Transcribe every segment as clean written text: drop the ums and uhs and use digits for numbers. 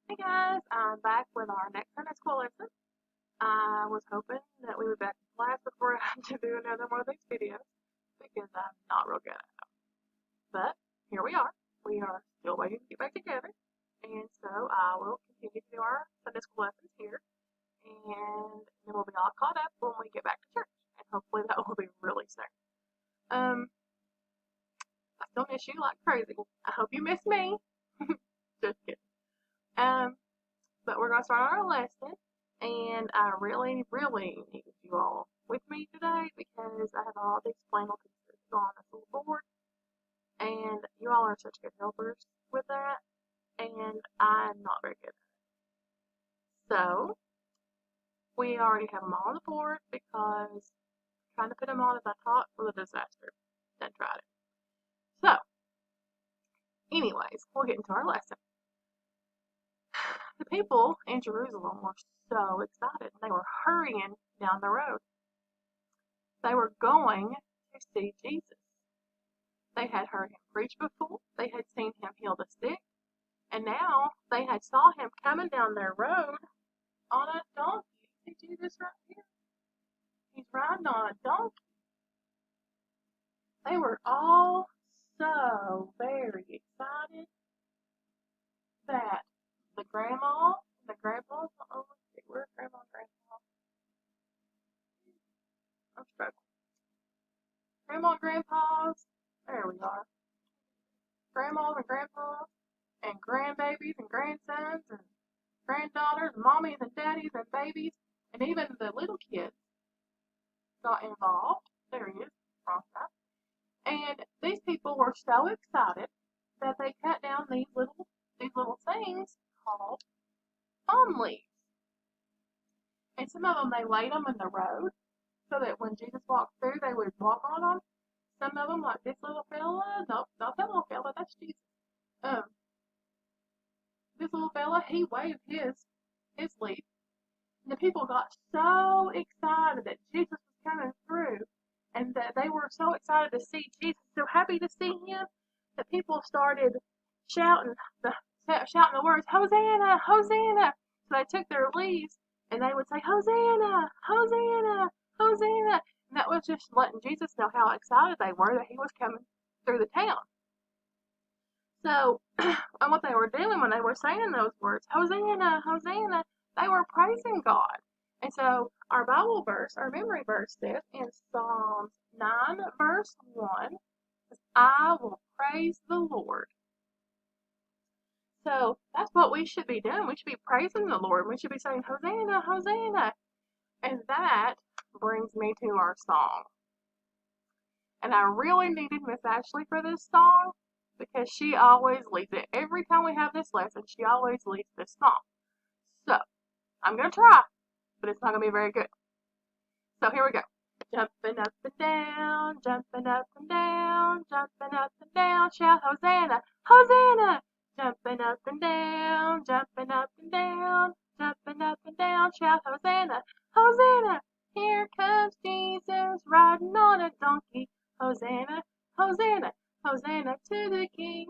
Hey guys, I'm back with our next Sunday school lesson. I was hoping that we would be back in class before I had to do another one of these videos because I'm not real good at them. But here we are. We are still waiting to get back together. And so I will continue to do our Sunday school lessons here. And then we'll be all caught up when we get back to church. And hopefully that will be really soon. I still miss you like crazy. I hope you miss me. Just kidding. But we're going to start our lesson, and I really, really needed you all with me today because I have all these flannel pieces to go on this little board, and you all are such good helpers with that, and I'm not very good at it. So, we already have them all on the board because trying to put them on as I taught was a disaster. Then tried it. So, anyways, we'll get into our lesson. The people in Jerusalem were so excited. They were hurrying down the road. They were going to see Jesus. They had heard him preach before. They had seen him heal the sick. And now they had saw him coming down their road on a donkey. See Jesus right here? He's riding on a donkey. They were all so very excited that the grandmas, oh, let's see, where's grandma and grandpa? I'm struggling. Grandma and grandpas, there we are. Grandmas and grandpas, and grandbabies and grandsons and granddaughters, and mommies and daddies and babies, and even the little kids got involved. There he is, wrong side. And these people were so excited that they cut down these little things called palm leaves. And some of them, they laid them in the road so that when Jesus walked through, they would walk on them. Some of them, like this little fella, nope, not that little fella, that's Jesus. This little fella, he waved his leaf. And the people got so excited that Jesus was coming through and that they were so excited to see Jesus, so happy to see him, that people started shouting the words, Hosanna, Hosanna. So they took their leaves and they would say, Hosanna, Hosanna, Hosanna. And that was just letting Jesus know how excited they were that he was coming through the town. So, and what they were doing when they were saying those words, Hosanna, Hosanna, they were praising God. And so, our Bible verse, our memory verse says in Psalms 9, verse 1, I will praise the Lord. So, that's what we should be doing. We should be praising the Lord. We should be saying, Hosanna, Hosanna. And that brings me to our song. And I really needed Miss Ashley for this song because she always leads it. Every time we have this lesson, she always leads this song. So, I'm going to try, but it's not going to be very good. So, here we go. Jumping up and down, jumping up and down, jumping up and down, shout Hosanna, Hosanna! Jumping up and down, jumping up and down, jumping up and down, shout Hosanna, Hosanna! Here comes Jesus riding on a donkey. Hosanna, Hosanna, Hosanna to the King.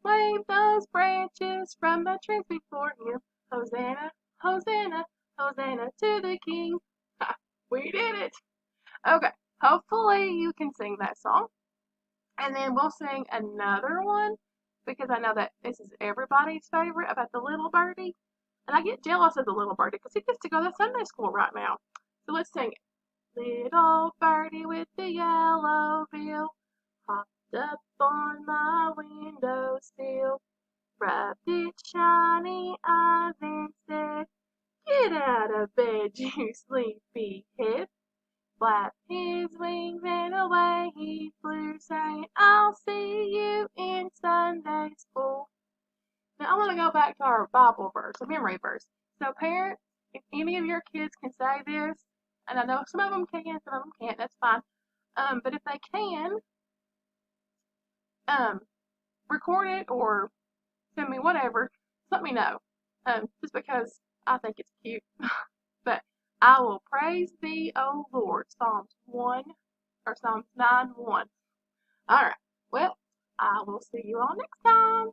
Wave those branches from the trees before him. Hosanna, Hosanna, Hosanna to the King. Ha, we did it. Okay, hopefully you can sing that song. And then we'll sing another one because I know that this is everybody's favorite about the little birdie. And I get jealous of the little birdie because he gets to go to Sunday school right now. So let's sing it. Little birdie with the yellow bill hopped up on my windowsill, rubbed its shiny eyes and said, Get out of bed, you sleepy head. Flapped his wings and away he flew, saying, I'll see you in Sunday school. Now I want to go back to our Bible verse, a memory verse. So parents, if any of your kids can say this, and I know some of them can, some of them can't, that's fine. But if they can, record it or send me whatever, just let me know. Just because I think it's cute. But I will praise thee, O Lord, Psalms 9, 1. Alright, well, I will see you all next time.